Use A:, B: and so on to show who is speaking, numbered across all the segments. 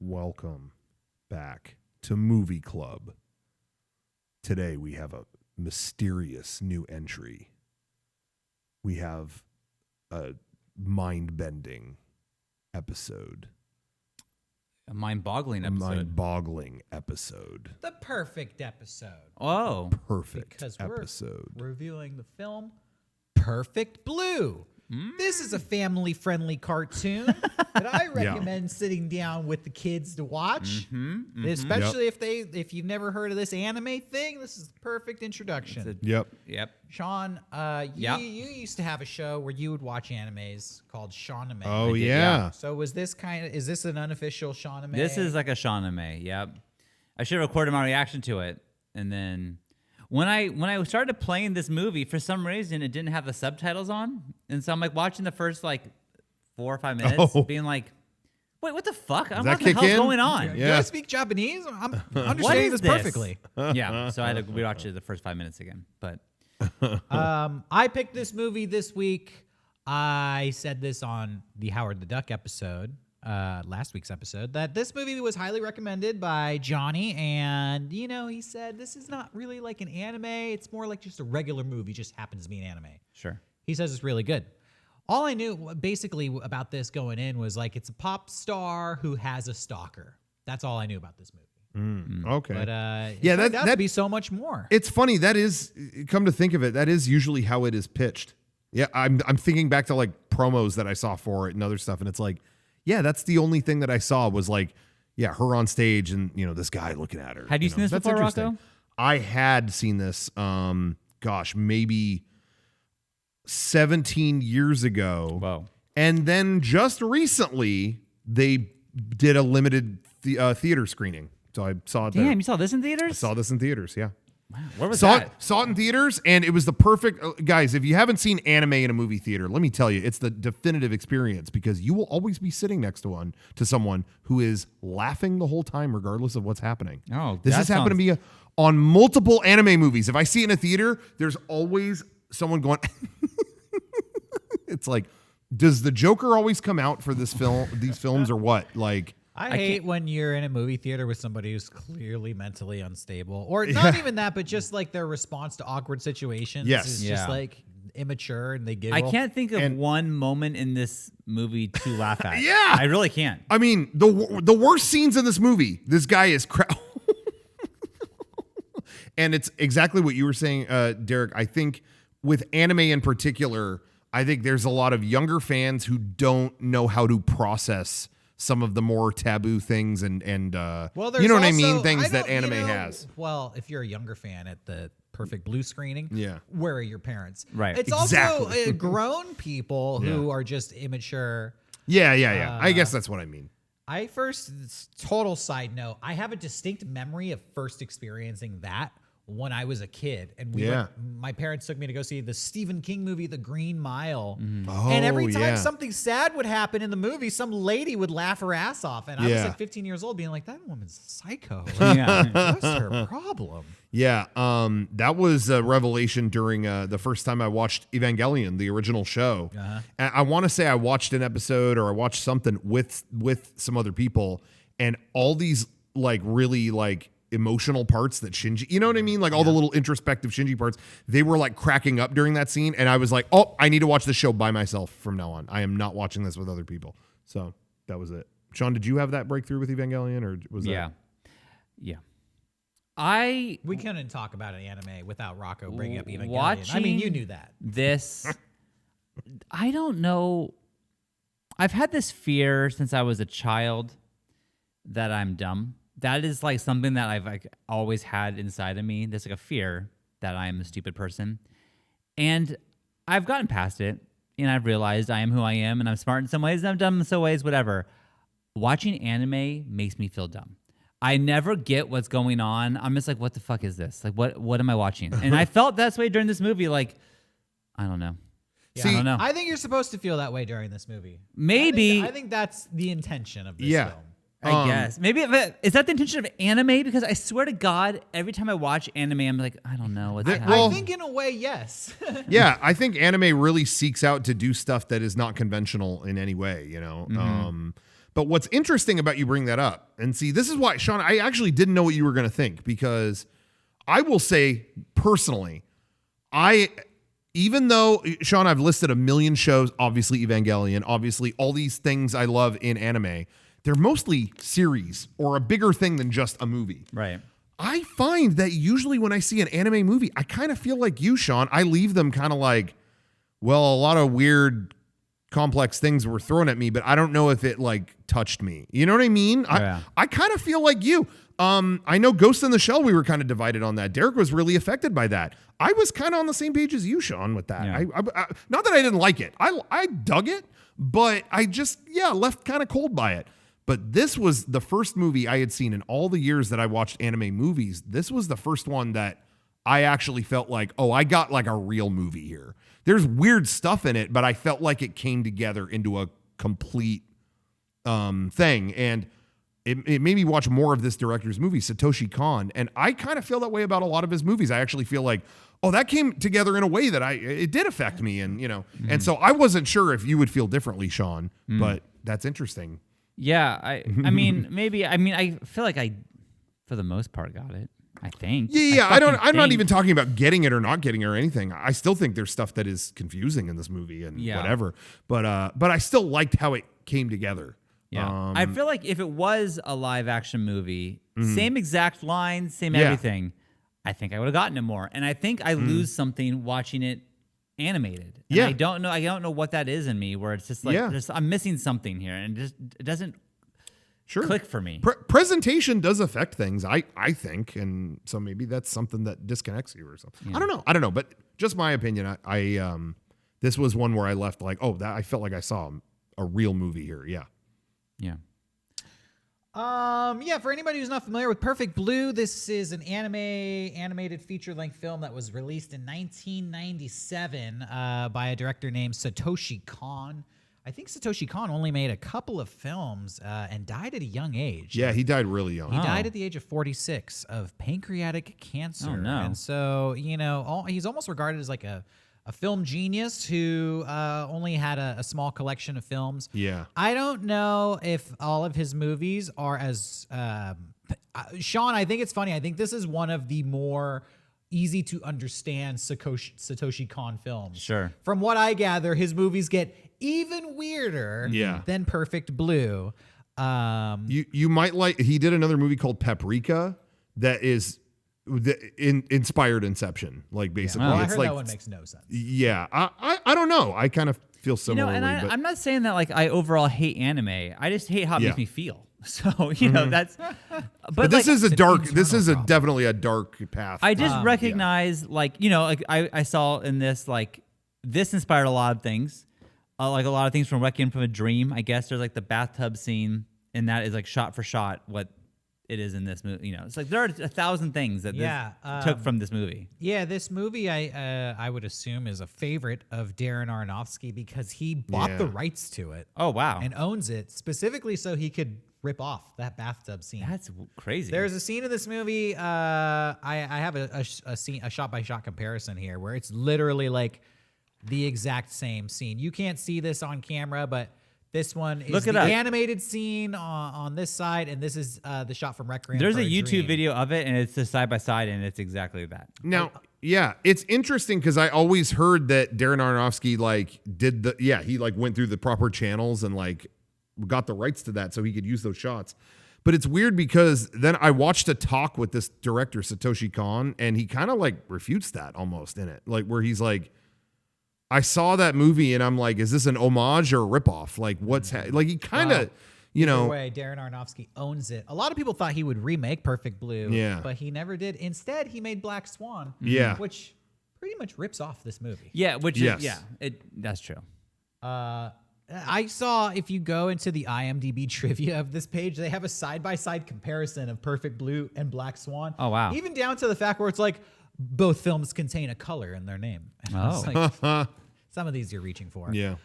A: Welcome back to Movie Club. Today we have a mysterious new entry. We have a mind-bending episode.
B: A mind-boggling episode.
A: Mind-boggling episode.
C: The perfect episode.
B: Oh.
A: Perfect
C: Because
A: episode.
C: we're reviewing the film Perfect Blue. This is a family-friendly cartoon that I recommend sitting down with the kids to watch. Especially if you've never heard of this anime thing, this is the perfect introduction.
A: Yep.
C: Sean, you used to have a show where you would watch animes called Shawname.
A: Oh, yeah.
C: So is this an unofficial Shawname?
B: This is like a Shawname, yep. I should have recorded my reaction to it. And then when I started playing this movie, for some reason, it didn't have the subtitles on. And so I'm like watching the first like 4 or 5 minutes, being like, wait, what the fuck? What the hell's going on?
C: Do I speak Japanese? I'm understanding this perfectly.
B: Yeah, so I had to rewatch it the first 5 minutes again. But
C: I picked this movie this week. I said this on the Howard the Duck episode, last week's episode, that this movie was highly recommended by Johnny. And, he said, this is not really like an anime. It's more like just a regular movie, just happens to be an anime.
B: sure.
C: He says it's really good. All I knew basically about this going in was like it's a pop star who has a stalker. That's all I knew about this movie.
A: Okay.
C: But
A: Yeah,
C: that'd be so much more.
A: It's funny. That is, come to think of it, that is usually how it is pitched. Yeah, I'm thinking back to like promos that I saw for it and other stuff, and it's like, yeah, that's the only thing that I saw was like, yeah, her on stage and this guy looking at her.
B: Had you seen this
A: That's
B: before,
A: interesting.
B: Rocco?
A: I had seen this. Maybe 17 years ago.
B: Whoa.
A: And then just recently they did a limited theater screening. So I saw it there.
B: Damn, you saw this in theaters?
A: I saw this in theaters, yeah.
B: Wow. Where was
A: Saw
B: that?
A: it in theaters, and it was the perfect... guys, if you haven't seen anime in a movie theater, let me tell you, it's the definitive experience because you will always be sitting next to someone who is laughing the whole time regardless of what's happening.
B: Oh,
A: this has happened to me on multiple anime movies. If I see it in a theater, there's always someone going... It's like, does the Joker always come out for these films or what? Like...
C: I hate when you're in a movie theater with somebody who's clearly mentally unstable, or not even that, but just like their response to awkward situations is just like immature, and they giggle.
B: I can't think of one moment in this movie to laugh at.
A: Yeah.
B: I really can't.
A: I mean, the worst scenes in this movie, this guy is and it's exactly what you were saying, Derek. I think with anime in particular, I think there's a lot of younger fans who don't know how to process some of the more taboo things and
C: well,
A: you know what I
C: also,
A: mean? Things that anime has.
C: Well, if you're a younger fan at the Perfect Blue screening, where are your parents?
B: Right.
C: It's also grown people who are just immature.
A: Yeah. I guess that's what I mean.
C: Total side note, I have a distinct memory of first experiencing that when I was a kid, and my parents took me to go see the Stephen King movie, The Green Mile. And every time something sad would happen in the movie, some lady would laugh her ass off. And I was like 15 years old being like, that woman's a psycho. What's her problem?
A: Yeah, that was a revelation during the first time I watched Evangelion, the original show. And I want to say I watched an episode or I watched something with some other people, and all these like really like emotional parts that Shinji, you know what I mean? Like all the little introspective Shinji parts, they were like cracking up during that scene. And I was like, oh, I need to watch this show by myself from now on. I am not watching this with other people. So that was it. Sean, did you have that breakthrough with Evangelion, or was that?
B: Yeah.
C: We couldn't talk about an anime without Rocco bringing up Evangelion.
B: Watching
C: I mean, you knew that.
B: This, I don't know. I've had this fear since I was a child that I'm dumb. That is like something that I've like always had inside of me. There's like a fear that I am a stupid person. And I've gotten past it, and I've realized I am who I am, and I'm smart in some ways, and I'm dumb in some ways, whatever. Watching anime makes me feel dumb. I never get what's going on. I'm just like, what the fuck is this? Like, what am I watching? And I felt that way during this movie. Like, I don't know.
C: Yeah.
B: I don't know.
C: I think you're supposed to feel that way during this movie.
B: Maybe.
C: I think that's the intention of this film.
B: I guess. Maybe is that the intention of anime? Because I swear to God, every time I watch anime, I'm like, I don't know what's happening.
C: I think in a way, yes.
A: Yeah, I think anime really seeks out to do stuff that is not conventional in any way, you know. But what's interesting about you bring that up, and see, this is why, Sean, I actually didn't know what you were going to think, because I will say personally, even though, Sean, I've listed a million shows, obviously Evangelion, obviously all these things I love in anime, they're mostly series or a bigger thing than just a movie.
B: Right.
A: I find that usually when I see an anime movie, I kind of feel like you, Sean. I leave them kind of like, well, a lot of weird, complex things were thrown at me, but I don't know if it like touched me. You know what I mean?
B: Yeah.
A: I kind of feel like you. I know Ghost in the Shell, we were kind of divided on that. Derek was really affected by that. I was kind of on the same page as you, Sean, with that.
B: Yeah.
A: I not that I didn't like it. I dug it, but I just, left kind of cold by it. But this was the first movie I had seen in all the years that I watched anime movies. This was the first one that I actually felt like, oh, I got like a real movie here. There's weird stuff in it, but I felt like it came together into a complete thing. And it made me watch more of this director's movie, Satoshi Kon. And I kind of feel that way about a lot of his movies. I actually feel like, oh, that came together in a way that it did affect me. And, and so I wasn't sure if you would feel differently, Sean, but that's interesting.
B: Yeah, I mean, maybe. I mean, I feel like I, for the most part, got it. I think.
A: Yeah. I'm not even talking about getting it or not getting it or anything. I still think there's stuff that is confusing in this movie and whatever. But I still liked how it came together.
B: Yeah. I feel like if it was a live action movie, same exact lines, same everything, I think I would have gotten it more. And I think I lose something watching it animated. And I don't know what that is in me, where it's just like I'm missing something here, and it doesn't click for me.
A: Presentation does affect things, I think, and so maybe that's something that disconnects you or something. I don't know, but just my opinion. I this was one where I left like, oh, that I felt like I saw a real movie here. Yeah.
C: For anybody who's not familiar with Perfect Blue, this is an animated feature-length film that was released in 1997 by a director named Satoshi Kon. I think Satoshi Kon only made a couple of films and died at a young age.
A: Yeah, he died really young.
C: He died at the age of 46 of pancreatic cancer.
B: Oh, no.
C: And so, he's almost regarded as like a film genius who only had a small collection of films.
A: Yeah.
C: I don't know if all of his movies are as... Sean, I think it's funny. I think this is one of the more easy to understand Satoshi Kon films.
B: Sure.
C: From what I gather, his movies get even weirder than Perfect Blue.
A: You might like... He did another movie called Paprika that is... inspired Inception, like basically.
C: Well, I
A: it's
C: heard
A: like
C: that one makes no sense.
A: Yeah, I don't know. I kind of feel similarly.
B: And
A: but
B: I'm not saying that like I overall hate anime. I just hate how it makes me feel. So that's.
A: But this is a dark. This is definitely a dark path.
B: I just recognize I saw in this this inspired a lot of things, like a lot of things from Requiem from a Dream. I guess there's like the bathtub scene, and that is like shot for shot what it is in this movie. It's like there are 1,000 things that this took from this movie.
C: Yeah, this movie I would assume is a favorite of Darren Aronofsky because he bought the rights to it.
B: Oh wow!
C: And owns it specifically so he could rip off that bathtub scene.
B: That's crazy.
C: There's a scene in this movie. I have a shot by shot comparison here where it's literally like the exact same scene. You can't see this on camera, but this one is the animated scene on this side, and this is the shot from Requiem.
B: There's a YouTube video of it, and it's just side by side, and it's exactly that.
A: Now, it's interesting because I always heard that Darren Aronofsky he went through the proper channels and got the rights to that so he could use those shots. But it's weird because then I watched a talk with this director, Satoshi Kon, and he kind of refutes that almost in it, where he's like, I saw that movie and I'm like, is this an homage or a ripoff? He kind of,
C: Either way, Darren Aronofsky owns it. A lot of people thought he would remake Perfect Blue, but he never did. Instead, he made Black Swan, which pretty much rips off this movie.
B: Yeah, that's true.
C: I saw, if you go into the IMDb trivia of this page, they have a side-by-side comparison of Perfect Blue and Black Swan.
B: Oh, wow.
C: Even down to the fact where it's like, both films contain a color in their name.
B: Oh.
C: Some of these you're reaching for.
A: Yeah.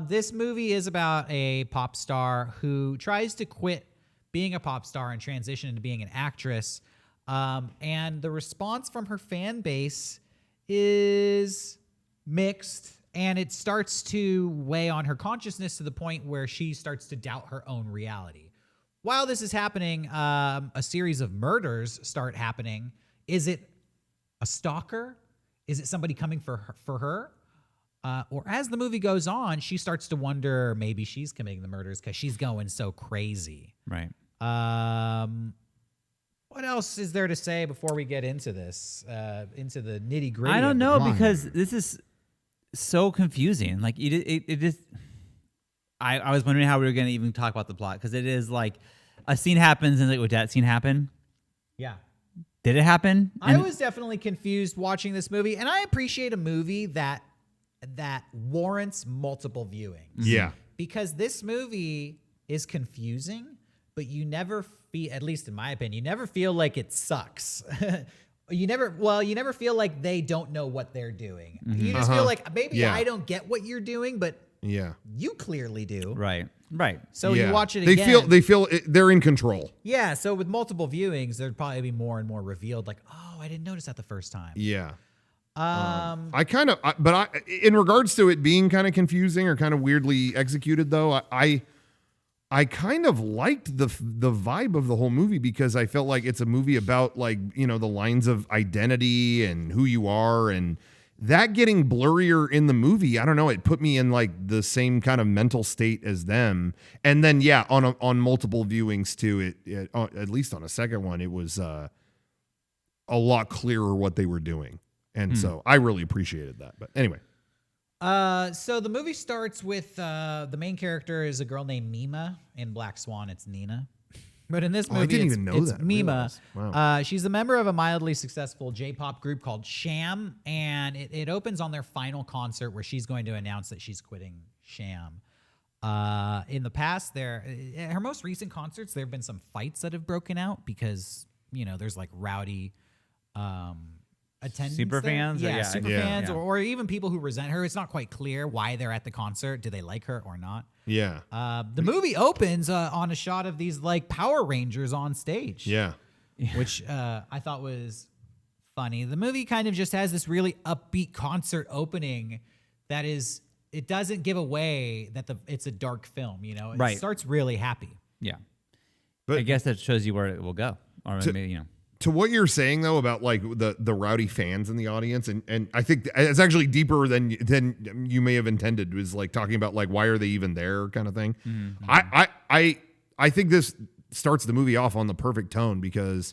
C: This movie is about a pop star who tries to quit being a pop star and transition into being an actress. And the response from her fan base is mixed. And it starts to weigh on her consciousness to the point where she starts to doubt her own reality. While this is happening, a series of murders start happening. Is it a stalker? Is it somebody coming for her? Or as the movie goes on, she starts to wonder maybe she's committing the murders because she's going so crazy.
B: Right.
C: What else is there to say before we get into this, into the nitty gritty?
B: I don't know, because this is so confusing. Like it is. I was wondering how we were going to even talk about the plot, because it is like a scene happens and like, would that scene happen?
C: Yeah.
B: Did it happen?
C: I was definitely confused watching this movie, and I appreciate a movie that warrants multiple viewings.
A: Yeah.
C: Because this movie is confusing, but you never feel, at least in my opinion, you never feel like it sucks. You never feel like they don't know what they're doing. You just feel like maybe I don't get what you're doing, but you clearly do.
B: Right.
C: So you watch it again.
A: They feel they're in control.
C: Yeah. So with multiple viewings, there'd probably be more and more revealed. Like, oh, I didn't notice that the first time.
A: Yeah. In regards to it being kind of confusing or kind of weirdly executed, though, I kind of liked the vibe of the whole movie, because I felt like it's a movie about, like, you know, the lines of identity and who you are, and that getting blurrier in the movie. I don't know. It put me in like the same kind of mental state as them. And then, on multiple viewings too, it at least on a second one, it was a lot clearer what they were doing. And so I really appreciated that. But anyway.
C: So the movie starts with the main character is a girl named Mima. In Black Swan, it's Nina. But in this movie,
A: I didn't even know
C: it's
A: that.
C: Mima.
A: Wow.
C: She's a member of a mildly successful J-pop group called Sham, and it opens on their final concert where she's going to announce that she's quitting Sham. In the past, her most recent concerts, there have been some fights that have broken out because, you know, there's like rowdy attendance
B: super
C: there.
B: fans,
C: fans, or even people who resent her. It's not quite clear why they're at the concert. Do they like her or not?
A: Yeah.
C: The movie opens on a shot of these like Power Rangers on stage.
A: Yeah.
C: Which I thought was funny. The movie kind of just has this really upbeat concert opening that is, it doesn't give away that it's a dark film, you know? It starts really happy.
B: Yeah.
A: But
B: I guess that shows you where it will go. Or maybe, you know.
A: To what you're saying, though, about like the rowdy fans in the audience, and I think it's actually deeper than you may have intended, was like talking about like, why are they even there kind of thing. Mm-hmm. I think this starts the movie off on the perfect tone, because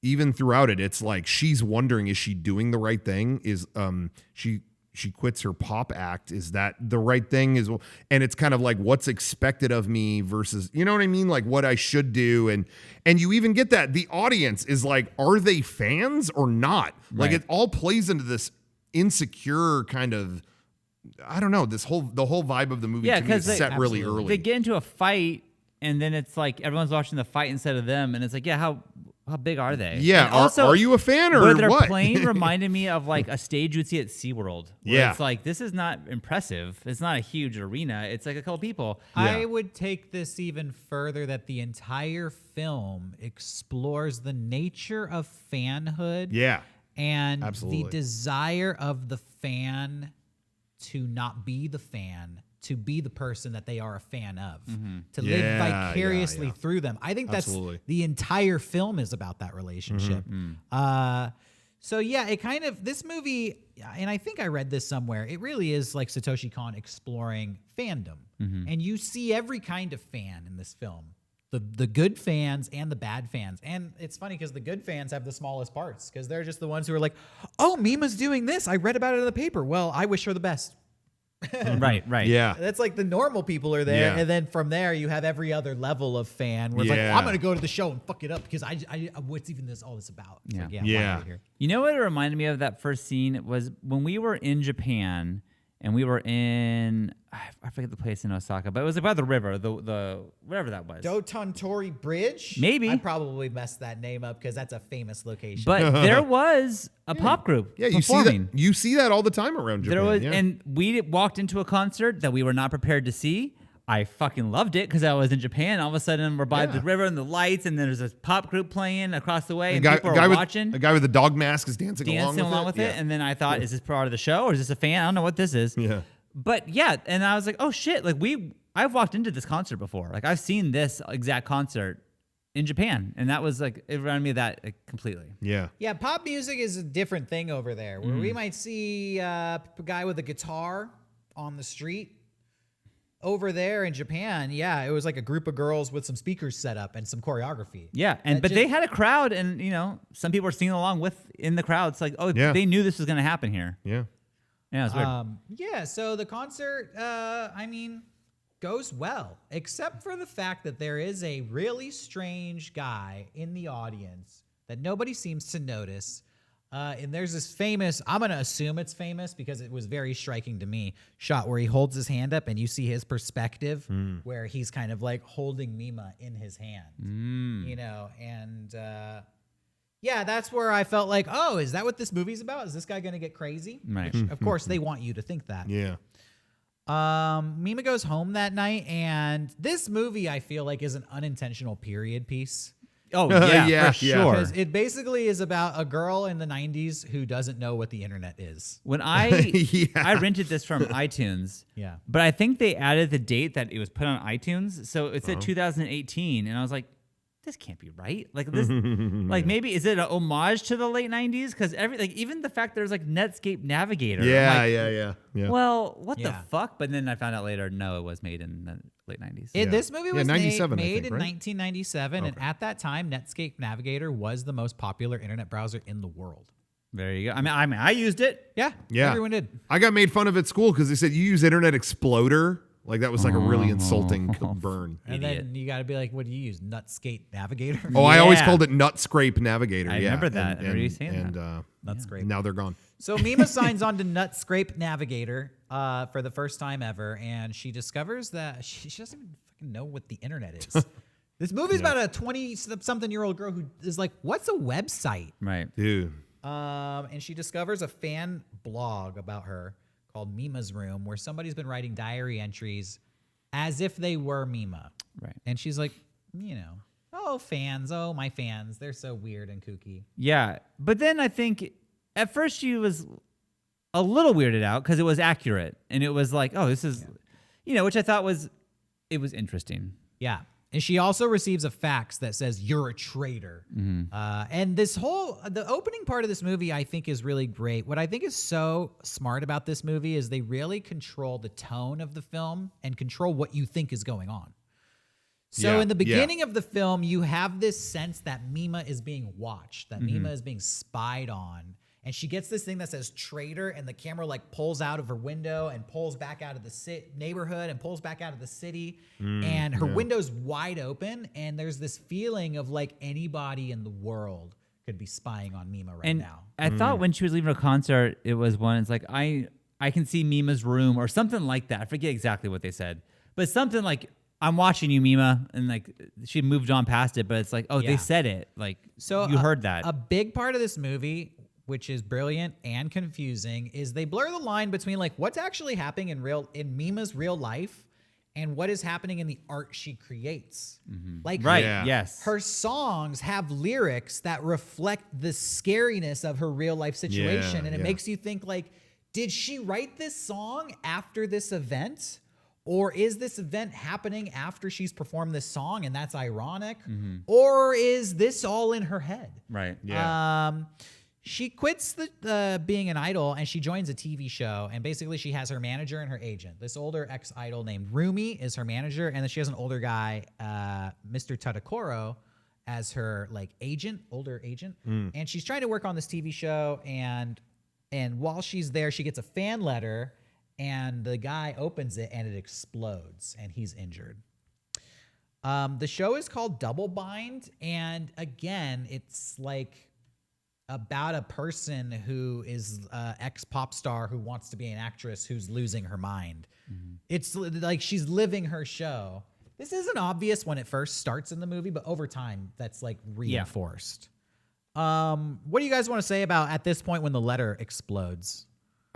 A: even throughout it, it's like she's wondering, is she doing the right thing? Is she quits her pop act? Is that the right thing? And it's kind of like what's expected of me versus, you know what I mean? Like what I should do. And you even get that the audience is like, are they fans or not? Like it all plays into this insecure kind of, I don't know, the whole vibe of the movie to me is set really early.
B: They get into a fight, and then it's like everyone's watching the fight instead of them, and it's like, yeah, how big are they?
A: Yeah. Are you a fan or
B: their
A: what?
B: Plane reminded me of like a stage you'd see at SeaWorld.
A: Yeah.
B: It's like, this is not impressive. It's not a huge arena. It's like a couple people.
A: Yeah.
C: I would take this even further, that the entire film explores the nature of fanhood.
A: Yeah.
C: And
A: Absolutely.
C: the desire of the fan to not be the fan, to be the person that they are a fan of, to live vicariously through them. I think that's the entire film is about that relationship. So yeah, it kind of, this movie, and I think I read this somewhere, it really is like Satoshi Kon exploring fandom. And you see every kind of fan in this film. The good fans and the bad fans. And it's funny because the good fans have the smallest parts, because they're just the ones who are like, oh, Mima's doing this. I read about it in the paper. Well, I wish her the best.
B: Right.
A: Yeah.
C: That's like the normal people are there.
A: Yeah.
C: And then from there, you have every other level of fan where it's like, I'm going to go to the show and fuck it up because I what's even all this about? It's like, why are we here?
B: You know what it reminded me of, that first scene? It was when we were in Japan, and we were in, I forget the place in Osaka, but it was by the river, the whatever that was.
C: Dotontori Bridge?
B: Maybe.
C: I probably messed that name up because that's a famous location.
B: But there was a pop group performing.
A: You see that all the time around Japan.
B: And we walked into a concert that we were not prepared to see. I fucking loved it because I was in Japan. All of a sudden, we're by the river and the lights, and there's a pop group playing across the way, and people are watching.
A: A guy with a dog mask is dancing along with it.
B: And then I thought, is this part of the show or is this a fan? I don't know what this is.
A: Yeah.
B: But yeah, and I was like, oh shit! Like I've walked into this concert before. Like I've seen this exact concert in Japan, and that was like it reminded me of that completely.
A: Yeah.
C: Yeah, pop music is a different thing over there, where we might see a guy with a guitar on the street. Over there in Japan, yeah, it was like a group of girls with some speakers set up and some choreography.
B: Yeah, but they had a crowd, and some people were singing along in the crowd. It's like, they knew this was going to happen here.
A: Yeah.
B: Yeah, it's weird.
C: So the concert, goes well, except for the fact that there is a really strange guy in the audience that nobody seems to notice. And there's this famous, I'm going to assume it's famous because it was very striking to me, shot where he holds his hand up and you see his perspective where he's kind of like holding Mima in his hand, and that's where I felt like, oh, is that what this movie's about? Is this guy going to get crazy?
B: Right.
C: Which, of course, they want you to think that.
A: Yeah.
C: Mima goes home that night, and this movie, I feel like, is an unintentional period piece.
B: Oh, yeah, for sure.
C: Because it basically is about a girl in the 90s who doesn't know what the internet is.
B: When I rented this from iTunes, but I think they added the date that it was put on iTunes, so it said 2018, and I was like, this can't be right. Like this, like maybe is it an homage to the late 90s? Because even the fact there's like Netscape Navigator.
A: Yeah.
B: Well, what the fuck? But then I found out later, no, it was made in the late 90s.
C: This movie was
A: 97,
C: made in
A: right?
C: 1997, and at that time, Netscape Navigator was the most popular internet browser in the world.
B: There you go. I mean, I used it.
C: Yeah. Everyone did.
A: I got made fun of at school because they said you use Internet Exploder. Like that was like a really insulting burn.
C: And then you got to be like, what do you use? Nutscape Navigator?
A: Oh, I always called it Nut Scrape Navigator.
B: I remember that. I remember you saying
A: that.
C: Nutscrape.
A: Now they're gone.
C: So Mima signs on to Nutscrape Navigator for the first time ever, and she discovers that she doesn't even fucking know what the internet is. This movie's about a 20-something-year-old girl who is like, what's a website?
B: Right.
A: Dude.
C: And she discovers a fan blog about her called Mima's Room, where somebody's been writing diary entries as if they were Mima.
B: Right.
C: And she's like, fans, my fans, they're so weird and kooky.
B: Yeah. But then I think at first she was a little weirded out because it was accurate. And it was like, oh, this is, which I thought was interesting.
C: Yeah. And she also receives a fax that says, you're a traitor. And the opening part of this movie, I think, is really great. What I think is so smart about this movie is they really control the tone of the film and control what you think is going on. So in the beginning of the film, you have this sense that Mima is being watched, that Mima is being spied on. And she gets this thing that says traitor, and the camera like pulls out of her window and pulls back out of the neighborhood and pulls back out of the city. And her window's wide open, and there's this feeling of like anybody in the world could be spying on Mima now.
B: I thought when she was leaving a concert, it was one, it's like, I can see Mima's room or something like that. I forget exactly what they said, but something like, I'm watching you, Mima. And like she moved on past it, but it's like, oh, they said it. Like, so you heard that.
C: A big part of this movie, which is brilliant and confusing, is they blur the line between like what's actually happening in Mima's real life and what is happening in the art she creates. Like,
B: yes,
C: her songs have lyrics that reflect the scariness of her real life situation, and it makes you think like, did she write this song after this event? Or is this event happening after she's performed this song and that's ironic? Or is this all in her head?
B: Right.
C: Yeah. She quits the being an idol and she joins a TV show, and basically she has her manager and her agent. This older ex-idol named Rumi is her manager, and then she has an older guy, Mr. Tadakoro, as her like older agent. And she's trying to work on this TV show, and while she's there, she gets a fan letter, and the guy opens it and it explodes and he's injured. The show is called Double Bind, and again, it's like about a person who is ex-pop star who wants to be an actress who's losing her mind. It's like she's living her show. This isn't obvious when it first starts in the movie, but over time, that's like reinforced. What do you guys want to say about at this point when the letter explodes?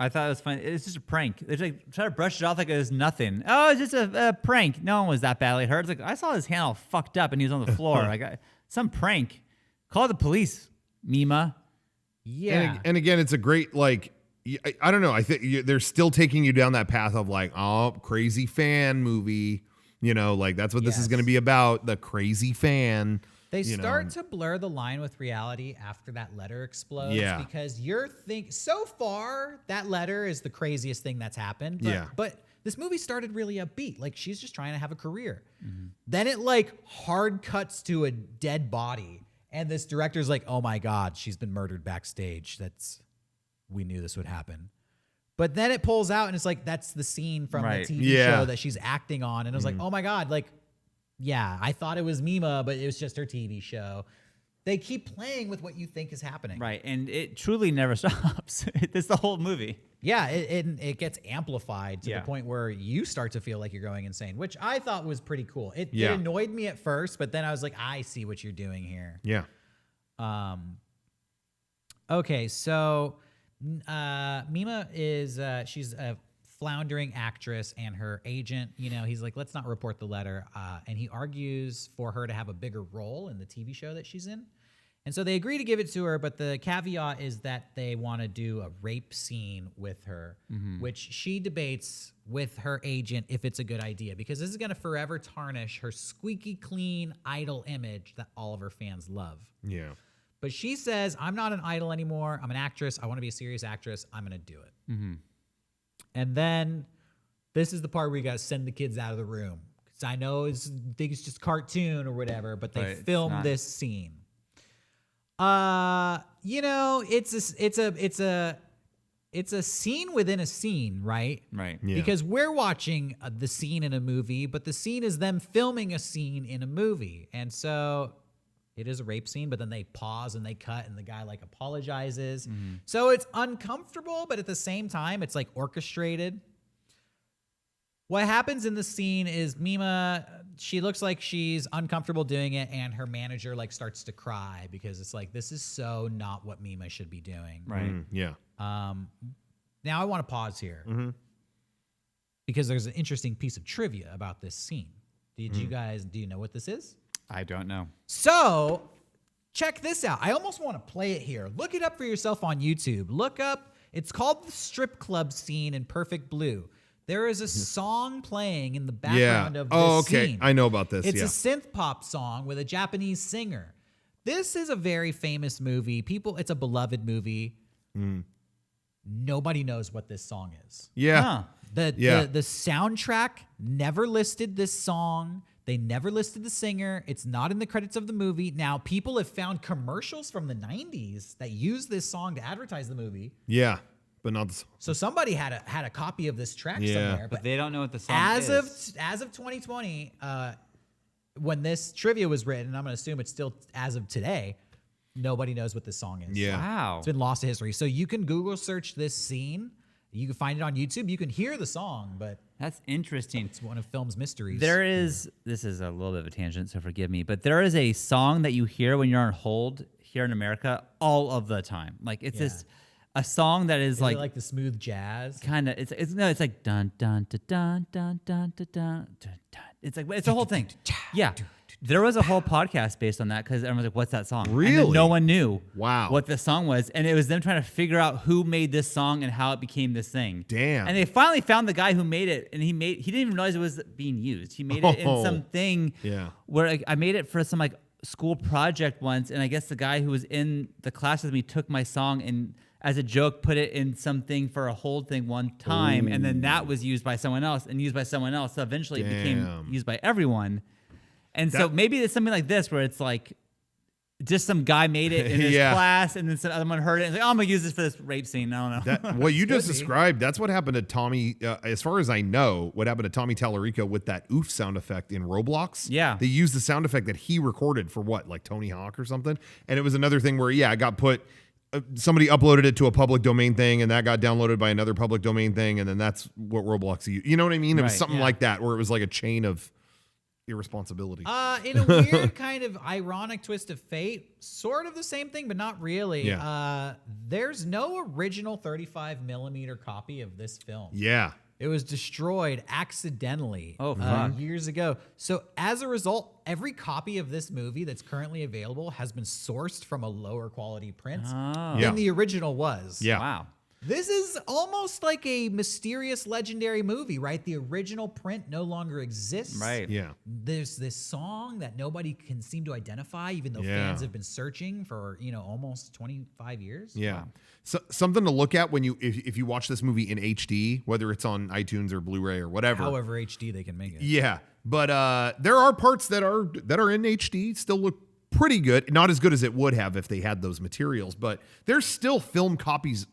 B: I thought it was funny. It's just a prank. They like try to brush it off like it was nothing. Oh, it's just a prank. No one was that badly hurt. It's like I saw his hand all fucked up and he was on the floor. Some prank. Call the police, Mima.
C: Yeah.
A: And again, it's a great, like, I don't know. I think they're still taking you down that path of like, oh, crazy fan movie. You know, like that's what this is going to be about. The crazy fan.
C: They start to blur the line with reality after that letter explodes.
A: Yeah.
C: Because so far, that letter is the craziest thing that's happened. But,
A: Yeah.
C: But this movie started really upbeat. Like, she's just trying to have a career. Mm-hmm. Then it, like, hard cuts to a dead body. And this director's like, oh, my God, she's been murdered backstage. We knew this would happen. But then it pulls out, and it's like, that's the scene from the TV show that she's acting on. And I was like, oh, my God, like, yeah, I thought it was Mima, but it was just her TV show. They keep playing with what you think is happening.
B: Right, and it truly never stops. It's the whole movie.
C: Yeah, it gets amplified to the point where you start to feel like you're going insane, which I thought was pretty cool. It annoyed me at first, but then I was like, I see what you're doing here.
A: Yeah.
C: Okay, so Mima is she's a floundering actress, and her agent, he's like, let's not report the letter. And he argues for her to have a bigger role in the TV show that she's in. And so they agree to give it to her, but the caveat is that they want to do a rape scene with her, which she debates with her agent if it's a good idea, because this is going to forever tarnish her squeaky clean idol image that all of her fans love.
A: Yeah.
C: But she says, I'm not an idol anymore. I'm an actress. I want to be a serious actress. I'm going to do it. Mm-hmm. And then this is the part where you got to send the kids out of the room. Because I know think it's just cartoon or whatever, but they filmed this scene. It's a scene within a scene, right?
B: Right.
A: Yeah.
C: Because we're watching the scene in a movie, but the scene is them filming a scene in a movie. And so it is a rape scene, but then they pause and they cut and the guy like apologizes. Mm-hmm. So it's uncomfortable, but at the same time, it's like orchestrated. What happens in the scene is Mima, she looks like she's uncomfortable doing it, and her manager like starts to cry because it's like, this is so not what Mima should be doing.
B: Right.
A: Yeah.
C: Now I want to pause here because there's an interesting piece of trivia about this scene. Do you know what this is?
B: I don't know.
C: So check this out. I almost want to play it here. Look it up for yourself on YouTube. It's called the strip club scene in Perfect Blue. There is a song playing in the background of this scene.
A: I know about this.
C: It's a synth pop song with a Japanese singer. This is a very famous movie. It's a beloved movie. Nobody knows what this song is.
A: Yeah.
B: Huh.
C: The soundtrack never listed this song. They never listed the singer. It's not in the credits of the movie. Now, people have found commercials from the 90s that use this song to advertise the movie.
A: Yeah, but not the song.
C: So somebody had a copy of this track somewhere.
B: But they don't know what the song
C: is. As of 2020, when this trivia was written, and I'm going to assume it's still as of today, nobody knows what this song is.
A: Yeah.
B: Wow.
C: It's been lost to history. So you can Google search this scene. You can find it on YouTube. You can hear the song, but
B: that's interesting.
C: It's one of film's mysteries.
B: This is a little bit of a tangent, so forgive me, but there is a song that you hear when you're on hold here in America all of the time. Like it's a song that is like,
C: it like the smooth jazz.
B: Kind of. It's like dun dun dun dun dun dun dun dun dun. It's like it's a whole thing. Yeah. There was a whole podcast based on that because everyone's like, what's that song?
A: Really?
B: And then no one knew
A: what
B: the song was. And it was them trying to figure out who made this song and how it became this thing.
A: Damn.
B: And they finally found the guy who made it, and he didn't even realize it was being used. He made it in something where I made it for some like school project once, and I guess the guy who was in the class with me took my song and as a joke put it in something for a hold thing one time, and then that was used by someone else and used by someone else. So eventually it became used by everyone. And so maybe it's something like this where it's like just some guy made it in his class and then someone heard it and like, oh, I'm going to use this for this rape scene. I don't know.
A: What you just described, that's what happened to Tommy. As far as I know, what happened to Tommy Tallarico with that oof sound effect in Roblox.
B: Yeah.
A: They used the sound effect that he recorded for like Tony Hawk or something. And it was another thing where, it got put, somebody uploaded it to a public domain thing and that got downloaded by another public domain thing. And then that's what Roblox used. You know what I mean? It was something like that where it was like a chain of irresponsibility.
C: In a weird kind of ironic twist of fate, sort of the same thing, but not really.
A: Yeah.
C: There's no original 35 millimeter copy of this film.
A: Yeah.
C: It was destroyed accidentally years ago. So as a result, every copy of this movie that's currently available has been sourced from a lower quality print than the original was.
A: Yeah.
B: Wow.
C: This is almost like a mysterious, legendary movie, right? The original print no longer exists.
B: Right.
A: Yeah.
C: There's this song that nobody can seem to identify, even though
A: Yeah.
C: fans have been searching for, almost 25 years.
A: Yeah.
B: Wow.
A: So something to look at when if you watch this movie in HD, whether it's on iTunes or Blu-ray or whatever.
C: However HD they can make it.
A: Yeah. But there are parts that are in HD, still look pretty good. Not as good as it would have if they had those materials, but there's still film copies,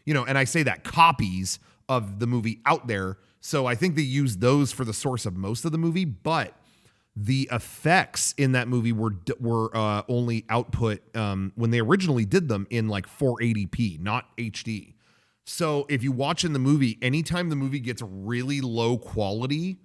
A: and I say that copies of the movie out there. So I think they used those for the source of most of the movie, but the effects in that movie were only output when they originally did them in like 480p, not HD. So if you watch in the movie, anytime the movie gets really low quality,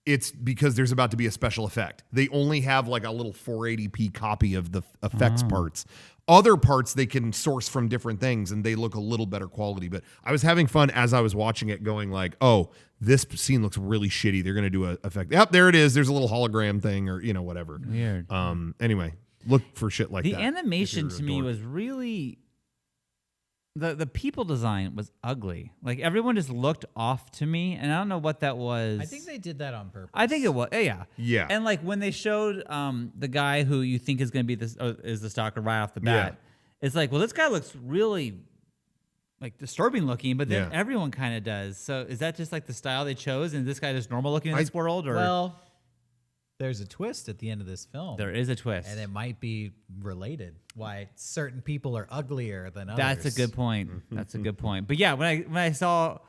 A: it's because there's about to be a special effect. They only have like a little 480p copy of the effects parts. Other parts they can source from different things and they look a little better quality. But I was having fun as I was watching it going like, oh, this scene looks really shitty. They're going to do an effect. Yep, there it is. There's a little hologram thing or, whatever.
B: Weird.
A: Anyway, look for shit like
B: The
A: that.
B: animation to me was really... The people design was ugly. Like everyone just looked off to me, and I don't know what that was.
C: I think they did that on purpose.
B: I think it was. Yeah.
A: Yeah.
B: And like when they showed the guy who you think is going to be this is the stalker right off the bat, it's like, well, this guy looks really like disturbing looking, but then everyone kind of does. So is that just like the style they chose, and this guy is normal looking in this world, or
C: Well, there's a twist at the end of this film.
B: there is a twist?
C: And it might be related why certain people are uglier than others.
B: That's a good point. That's a good point. But yeah, when I saw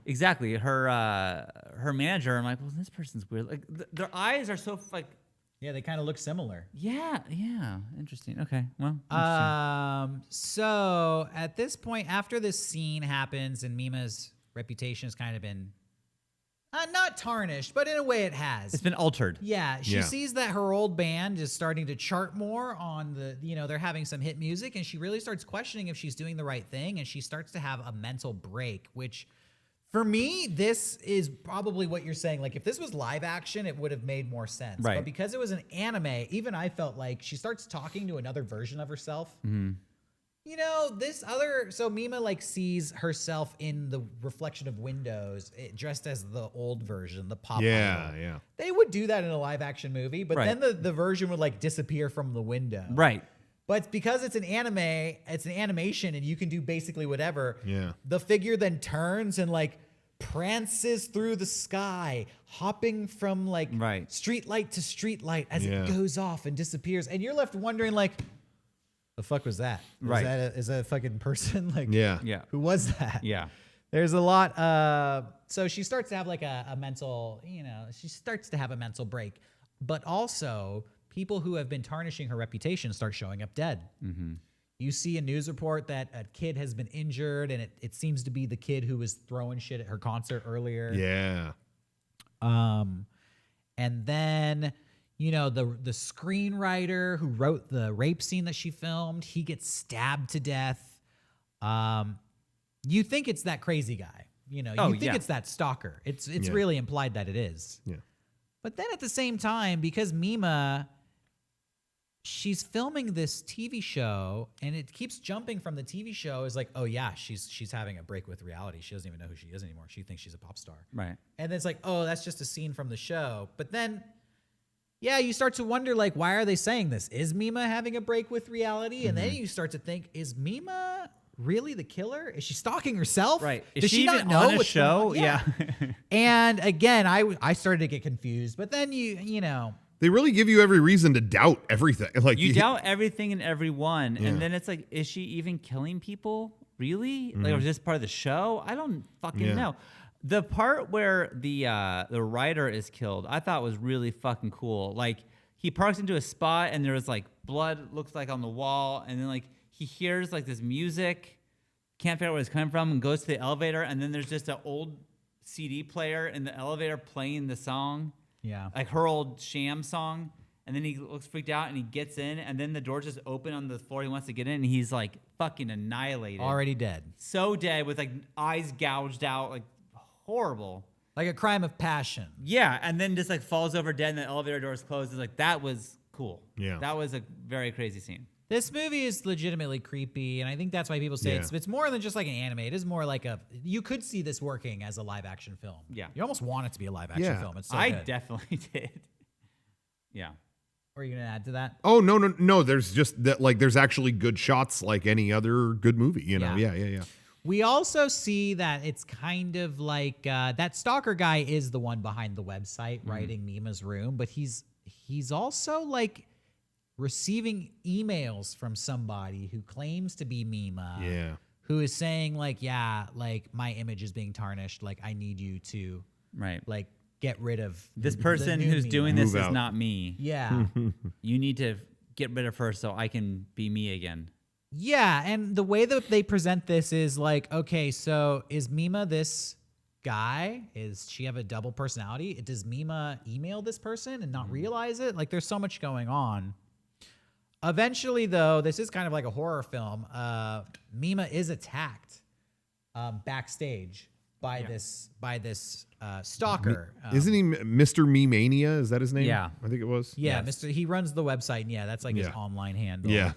B: exactly her manager, I'm like, well, this person's weird. Like their eyes are so like.
C: Yeah, they kind of look similar.
B: Yeah. Interesting. Okay. Well.
C: So at this point, after this scene happens and Mima's reputation has kind of been not tarnished, but in a way it has.
B: It's been altered.
C: Yeah, she sees that her old band is starting to chart more on they're having some hit music, and she really starts questioning if she's doing the right thing, and she starts to have a mental break, which for me, this is probably what you're saying. Like if this was live action, it would have made more sense.
B: Right.
C: But because it was an anime, even I felt like she starts talking to another version of herself.
B: Mm-hmm.
C: So Mima like sees herself in the reflection of windows, dressed as the old version, the pop idol.
A: Yeah.
C: They would do that in a live action movie, but
B: Right.
C: then the version would like disappear from the window.
B: Right.
C: But because it's an anime, it's an animation and you can do basically whatever.
A: Yeah.
C: The figure then turns and like prances through the sky, hopping from like
B: Right.
C: street light to street light as it goes off and disappears. And you're left wondering like, the fuck was that?
B: Right.
C: Is that a fucking person? Like,
A: Yeah.
C: who was that?
B: Yeah.
C: There's a lot. So she starts to have like a mental, she starts to have a mental break. But also, people who have been tarnishing her reputation start showing up dead. Mm-hmm. You see a news report that a kid has been injured, and it seems to be the kid who was throwing shit at her concert earlier.
A: Yeah.
C: And then, the screenwriter who wrote the rape scene that she filmed, he gets stabbed to death. You think it's that crazy guy. You think it's that stalker. It's really implied that it is.
A: Yeah.
C: But then at the same time, because Mima, she's filming this TV show, and it keeps jumping from the TV show is like, oh yeah, she's having a break with reality. She doesn't even know who she is anymore. She thinks she's a pop star.
B: Right.
C: And then it's like, oh, that's just a scene from the show. But then, you start to wonder, like, why are they saying this? Is Mima having a break with reality? And then you start to think, is Mima really the killer? Is she stalking herself?
B: Right.
C: Does
B: Is she
C: not
B: even
C: know
B: on a
C: what's going
B: show?
C: on?
B: Yeah.
C: And again, I started to get confused. But then you know.
A: They really give you every reason to doubt everything. Like
B: You doubt everything and everyone, and then it's like, is she even killing people? Really? Like, or is this part of the show? I don't fucking know. The part where the writer is killed, I thought was really fucking cool. Like, he parks into a spot, and there's like blood looks like on the wall, and then like he hears like this music, can't figure out where it's coming from, and goes to the elevator, and then there's just an old CD player in the elevator playing the song.
C: Yeah.
B: Like her old Sham song. And then he looks freaked out and he gets in, and then the door's just open on the floor he wants to get in, and he's like fucking annihilated.
C: Already dead.
B: So dead with like eyes gouged out, like horrible.
C: Like a crime of passion.
B: Yeah, and then just like falls over dead and the elevator doors closed. It's like, that was cool.
A: Yeah.
B: That was a very crazy scene.
C: This movie is legitimately creepy, and I think that's why people say it's more than just like an anime. It is more like you could see this working as a live action film.
B: Yeah.
C: You almost want it to be a live action film. It's so
B: I
C: good.
B: definitely did. Yeah.
C: Are you going to add to that?
A: Oh, no. There's just that, like, there's actually good shots like any other good movie, you know? Yeah.
C: We also see that it's kind of like that stalker guy is the one behind the website writing Mima's room, but he's also like receiving emails from somebody who claims to be Mima.
A: Yeah.
C: Who is saying like, yeah, like my image is being tarnished. Like I need you to like get rid of
B: this person who's
C: Mima.
B: doing this
A: Move
B: is
A: out.
B: not me.
C: Yeah.
B: You need to get rid of her so I can be me again.
C: Yeah, and the way that they present this is like, okay, so is Mima this guy? Is she have a double personality? Does Mima email this person and not realize it? Like, there's so much going on. Eventually, though, this is kind of like a horror film. Mima is attacked backstage by this stalker.
A: Isn't he Mr. Memania? Is that his name?
B: Yeah.
A: I think it was.
C: Yeah,
B: Yes.
C: He runs the website, and that's like his online handle.
A: Yeah.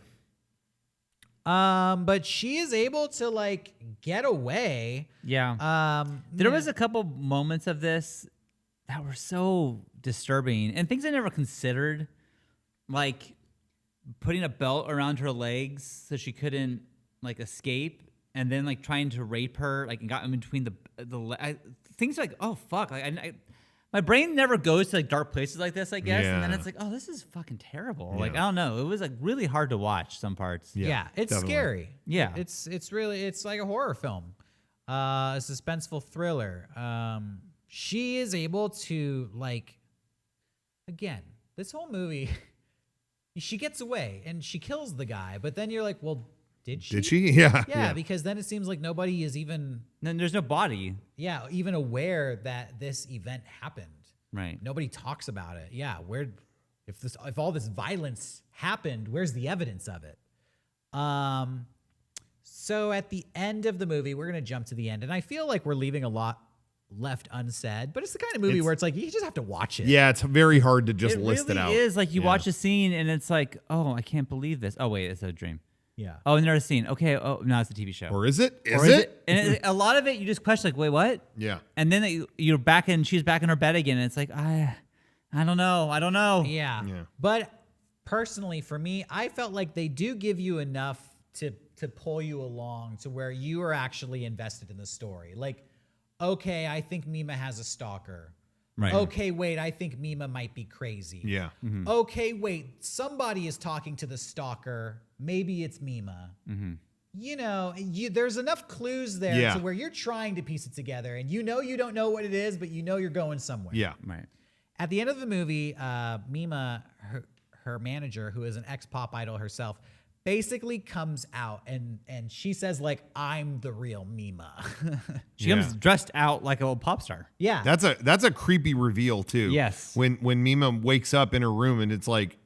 C: But she is able to like get away.
B: Yeah. There was a couple moments of this that were so disturbing and things I never considered, like putting a belt around her legs so she couldn't like escape, and then like trying to rape her, like and got in between things like, oh fuck, like my brain never goes to like dark places like this, I guess. And then
A: Yeah.
B: it's like, oh, this is fucking terrible. Like, I don't know. It was like really hard to watch some parts.
C: Yeah, it's
A: definitely.
C: scary.
B: Yeah.
C: It's really like a horror film, a suspenseful thriller. She is able to like, again, this whole movie, she gets away and she kills the guy, but then you're like, well, did she?
A: Did she? Yeah.
C: Yeah, because then it seems like nobody is even
B: Then there's no body.
C: even aware that this event happened.
B: Right.
C: Nobody talks about it. Yeah, if all this violence happened, where's the evidence of it? So at the end of the movie, we're gonna jump to the end, and I feel like we're leaving a lot left unsaid, but it's the kind of movie where it's like you just have to watch it.
A: Yeah, it's very hard to just list
B: really
A: it out.
B: is like you watch a scene and it's like, oh, I can't believe this. Oh wait, it's a dream.
C: Yeah.
B: Oh, another scene. Okay. Oh, no, it's a TV show.
A: Or is it?
B: Or is it? And a lot of it, you just question, like, wait, what?
A: Yeah.
B: And then you're back in. She's back in her bed again, and it's like, I don't know.
C: Yeah. But personally, for me, I felt like they do give you enough to pull you along to where you are actually invested in the story. Like, okay, I think Mima has a stalker.
B: Right.
C: Okay, wait, I think Mima might be crazy.
A: Yeah.
C: Okay, wait, somebody is talking to the stalker. Maybe it's Mima. You know, there's enough clues there to where you're trying to piece it together, and you don't know what it is, but you know you're going somewhere.
A: Yeah.
B: Right.
C: At the end of the movie, Mima, her manager, who is an ex-pop idol herself, basically comes out and she says like, I'm the real Mima.
B: She comes dressed out like a old pop star.
C: Yeah.
A: That's a creepy reveal too.
B: Yes.
A: When Mima wakes up in her room and it's like,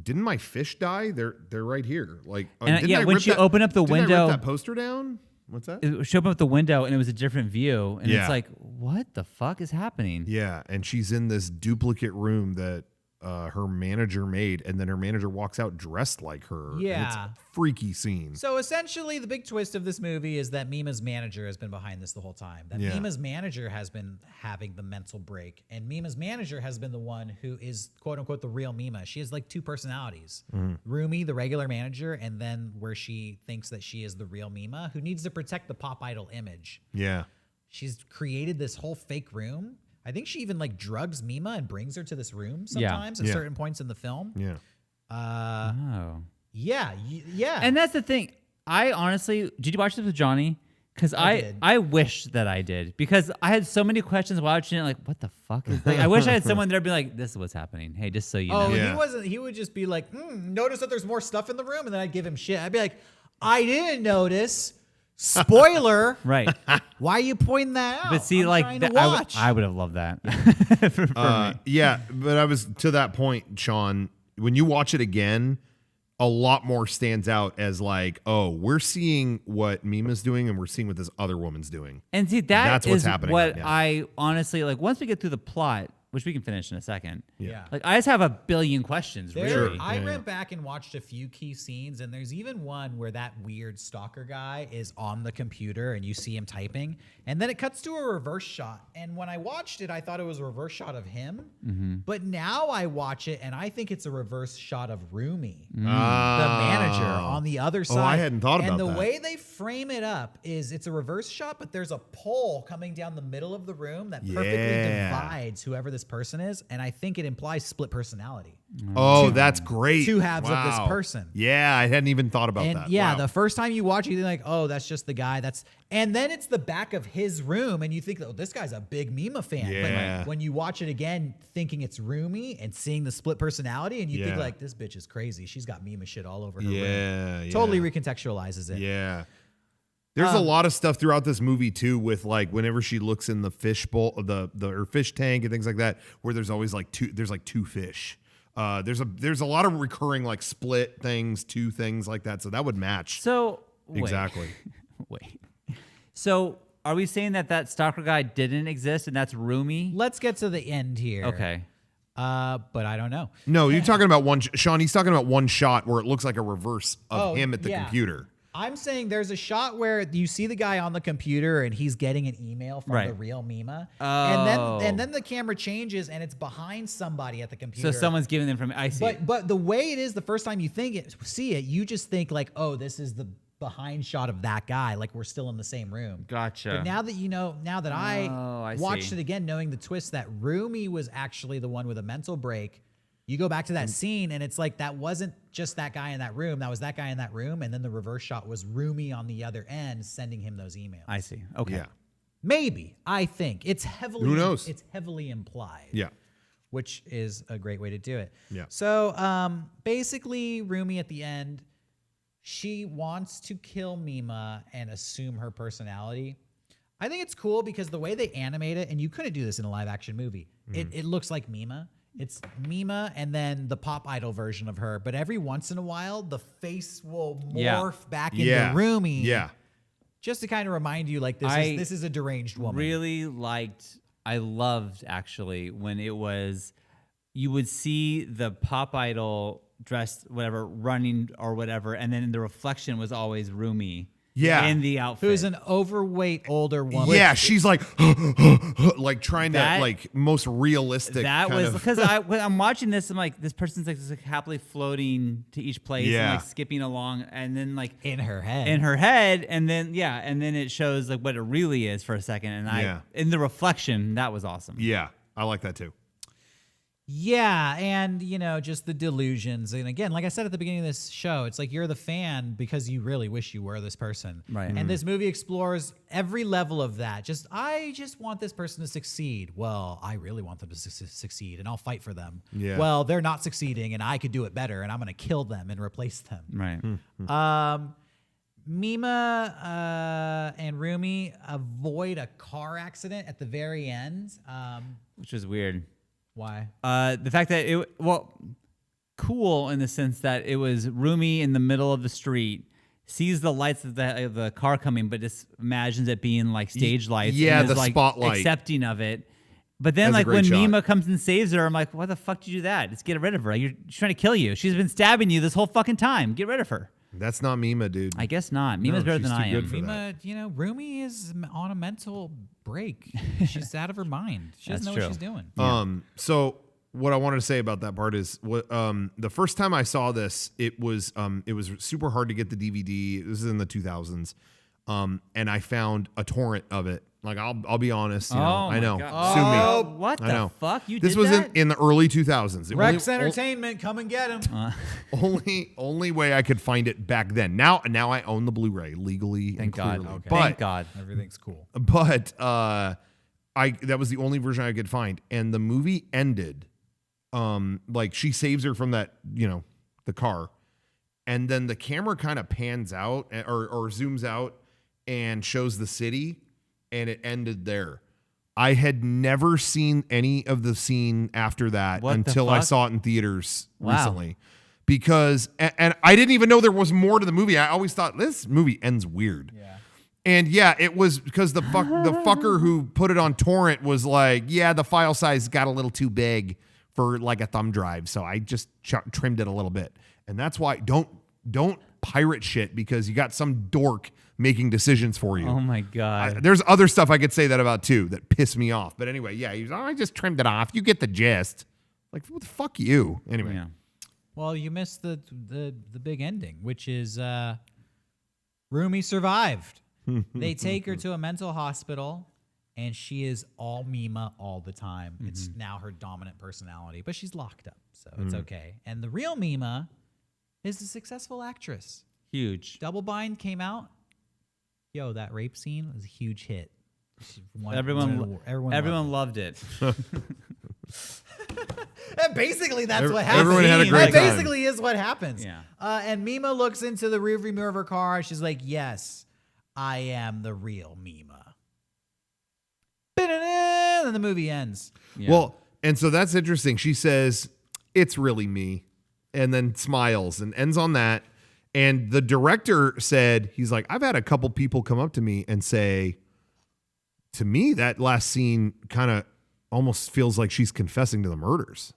A: didn't my fish die? They're right here. Like,
B: And
A: didn't I
B: when
A: rip
B: she opened up the
A: didn't I
B: window,
A: rip that poster down. What's that?
B: she opened up the window and it was a different view, and
A: Yeah.
B: it's like, what the fuck is happening?
A: Yeah, and she's in this duplicate room that her manager made, and then her manager walks out dressed like her. and it's
C: Yeah.
A: a freaky scene.
C: So essentially, the big twist of this movie is that Mima's manager has been behind this the whole time. That Mima's manager has been having the mental break, and Mima's manager has been the one who is quote unquote the real Mima. She has like two personalities: Rumi, the regular manager, and then where she thinks that she is the real Mima, who needs to protect the pop idol image.
A: Yeah.
C: She's created this whole fake room. I think she even like drugs Mima and brings her to this room sometimes at certain points in the film.
A: Yeah.
B: Oh.
C: Yeah.
B: And that's the thing. I honestly, did you watch this with Johnny? Because I wish that I did, because I had so many questions watching it. Like, what the fuck is? Like, I wish I had someone there be like, "This is what's happening." Hey, just so you know.
C: Oh,
A: Yeah.
C: he wasn't. He would just be like, notice that there's more stuff in the room, and then I'd give him shit. I'd be like, I didn't notice. Spoiler.
B: Right.
C: Why are you pointing that out?
B: But see,
C: I'm
B: like,
C: trying to watch.
B: I would have loved that. for me.
A: Yeah, but I was to that point, Sean. When you watch it again, a lot more stands out as like, oh, we're seeing what Mima's doing, and we're seeing what this other woman's doing.
B: And see,
A: That's what's
B: is
A: happening
B: what
A: right now.
B: I honestly like. Once we get through the plot, which we can finish in a second.
C: Yeah.
B: Like, I just have a billion questions. Really.
C: I went back and watched a few key scenes, and there's even one where that weird stalker guy is on the computer and you see him typing, and then it cuts to a reverse shot. And when I watched it, I thought it was a reverse shot of him, but now I watch it and I think it's a reverse shot of Rumi, the manager, on the other side.
A: I hadn't thought about
C: that. And
A: that.
C: the way they frame it up is it's a reverse shot, but there's a pole coming down the middle of the room that perfectly divides whoever this person is, and I think it implies split personality.
A: Oh, that's great.
C: Two halves of this
A: Wow.
C: person.
A: Yeah, I hadn't even thought about
C: And
A: that.
C: yeah,
A: Wow.
C: the first time you watch it, you're like, oh, that's just the guy. And then it's the back of his room, and you think, oh, this guy's a big Mima fan.
A: Yeah.
C: But when you watch it again, thinking it's Rumi and seeing the split personality, and you think
A: Yeah.
C: like, this bitch is crazy. She's got Mima shit all over her
A: Yeah,
C: room.
A: yeah.
C: Totally recontextualizes it.
A: Yeah. There's a lot of stuff throughout this movie too, with like whenever she looks in the fish bowl, or fish tank and things like that, where there's always like two fish. There's a lot of recurring like split things, two things like that. So that would match.
B: So wait.
A: Exactly.
B: Wait. So are we saying that stalker guy didn't exist and that's Rumi?
C: Let's get to the end here.
B: Okay.
C: But I don't know.
A: No, you're talking about one, Sean. He's talking about one shot where it looks like a reverse of
C: Oh,
A: him at the
C: yeah.
A: computer.
C: I'm saying there's a shot where you see the guy on the computer and he's getting an email from
B: Right.
C: the real Mima.
B: Oh.
C: And then the camera changes and it's behind somebody at the computer.
B: So someone's giving them from. I see.
C: But the way it is, the first time you see it, you just think like, oh, this is the behind shot of that guy. Like we're still in the same room.
B: Gotcha.
C: But now that I watched
B: see.
C: it again, knowing the twist that Rumi was actually the one with a mental break, you go back to that scene and it's like that wasn't just that guy in that room. That was that guy in that room. And then the reverse shot was Rumi on the other end sending him those emails.
B: I see. Okay.
A: Yeah.
C: Maybe. I think. It's heavily
A: Who knows?
C: It's heavily implied.
A: Yeah.
C: Which is a great way to do it.
A: Yeah.
C: So basically Rumi at the end, she wants to kill Mima and assume her personality. I think it's cool because the way they animate it, and you couldn't do this in a live action movie, it looks like Mima. It's Mima and then the pop idol version of her. But every once in a while, the face will morph back into Rumi.
A: Yeah.
C: Just to kind of remind you, like, this is a deranged woman.
B: I loved actually when it was, you would see the pop idol dressed, whatever, running or whatever. And then the reflection was always Rumi.
A: Yeah.
B: In the outfit.
C: Who's an overweight older woman.
A: Yeah, she's like, like trying
B: That-
A: to like most realistic.
B: That
A: kind
B: was
A: of-
B: because when I'm watching this, I'm like, this person's like happily floating to each place
A: Yeah.
B: and like skipping along, and then like
C: in her head.
B: and then it shows like what it really is for a second, and in the reflection, that was awesome.
A: Yeah, I like that too.
C: Yeah, and just the delusions. And again, like I said at the beginning of this show, it's like you're the fan because you really wish you were this person.
B: Right.
C: And this movie explores every level of that. I just want this person to succeed. Well, I really want them to succeed, and I'll fight for them.
A: Yeah.
C: Well, they're not succeeding, and I could do it better, and I'm going to kill them and replace them.
B: Right.
C: Mima and Rumi avoid a car accident at the very end.
B: Which was weird.
C: Why?
B: The fact that cool in the sense that it was Rumi in the middle of the street, sees the lights of the car coming, but just imagines it being like stage lights.
A: Yeah,
B: and is,
A: the
B: like,
A: spotlight.
B: Accepting of it. But then,
A: That's a
B: like,
A: great
B: when
A: shot.
B: Mima comes and saves her, I'm like, why the fuck did you do that? Just get rid of her. She's trying to kill you. She's been stabbing you this whole fucking time. Get rid of her.
A: That's not Mima, dude.
B: I guess not. Mima's better
A: she's
B: than
A: too
B: I
A: good
B: am.
A: for
C: Mima, Rumi is on a mental break. She's out of her mind. She doesn't know
B: That's
C: what she's
B: true.
C: doing.
A: So what I wanted to say about that part is the first time I saw this, it was super hard to get the DVD. This is in the 2000s. And I found a torrent of it. Like I'll be honest, I know. Sue me.
B: What
A: I
B: the
A: know.
B: fuck? You
A: This
B: did
A: was
B: that?
A: in the early 2000s. It
C: Rex
A: only-
C: Entertainment, come and get him.
A: only way I could find it back then. Now I own the Blu-ray legally.
B: Thank
A: and
B: God.
A: clearly.
B: Okay.
A: But
B: Thank God.
C: Everything's cool.
A: But that was the only version I could find, and the movie ended. Like she saves her from that, the car, and then the camera kind of pans out or zooms out, and shows the city, and it ended there. I had never seen any of the scene after that until I saw it in theaters recently. Because, and I didn't even know there was more to the movie. I always thought this movie ends weird. Yeah. And yeah, it was because the fucker who put it on torrent was like, yeah, the file size got a little too big for like a thumb drive. So I just trimmed it a little bit. And that's why don't pirate shit because you got some dork making decisions for you.
B: Oh my God.
A: There's other stuff I could say that about too that piss me off. But anyway, yeah, he was, I just trimmed it off. You get the gist. Like, what the fuck you? Anyway.
B: Yeah.
C: Well, you missed the big ending, which is Rumi survived. They take her to a mental hospital, and she is all Mima all the time. Mm-hmm. It's now her dominant personality, but she's locked up, so it's okay. And the real Mima is a successful actress.
B: Huge.
C: Double Bind came out. Yo, that rape scene was a huge hit.
B: Everyone loved it.
C: And basically, that's what happens.
A: Everyone had a great time.
C: That basically is what happens.
B: Yeah.
C: And Mima looks into the rearview mirror of her car. She's like, yes, I am the real Mima. And the movie ends.
A: Yeah. Well, and so that's interesting. She says, it's really me. And then smiles and ends on that. And the director said, he's like, I've had a couple people come up to me and say, to me, that last scene kind of almost feels like she's confessing to the murders.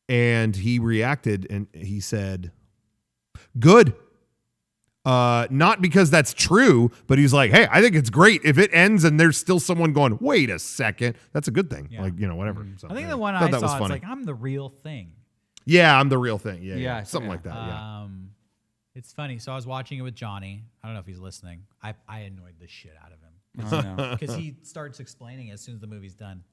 A: And he reacted and he said, good. Not because that's true, but he's like, hey, I think it's great. If it ends and there's still someone going, wait a second, that's a good thing. Yeah. Like, whatever.
C: Mm-hmm. So, I think the one I saw, it's like, I'm the real thing.
A: Yeah, I'm the real thing. Yeah. Something like that.
C: It's funny. So I was watching it with Johnny. I don't know if he's listening. I annoyed the shit out of him. Because he starts explaining as soon as the movie's done.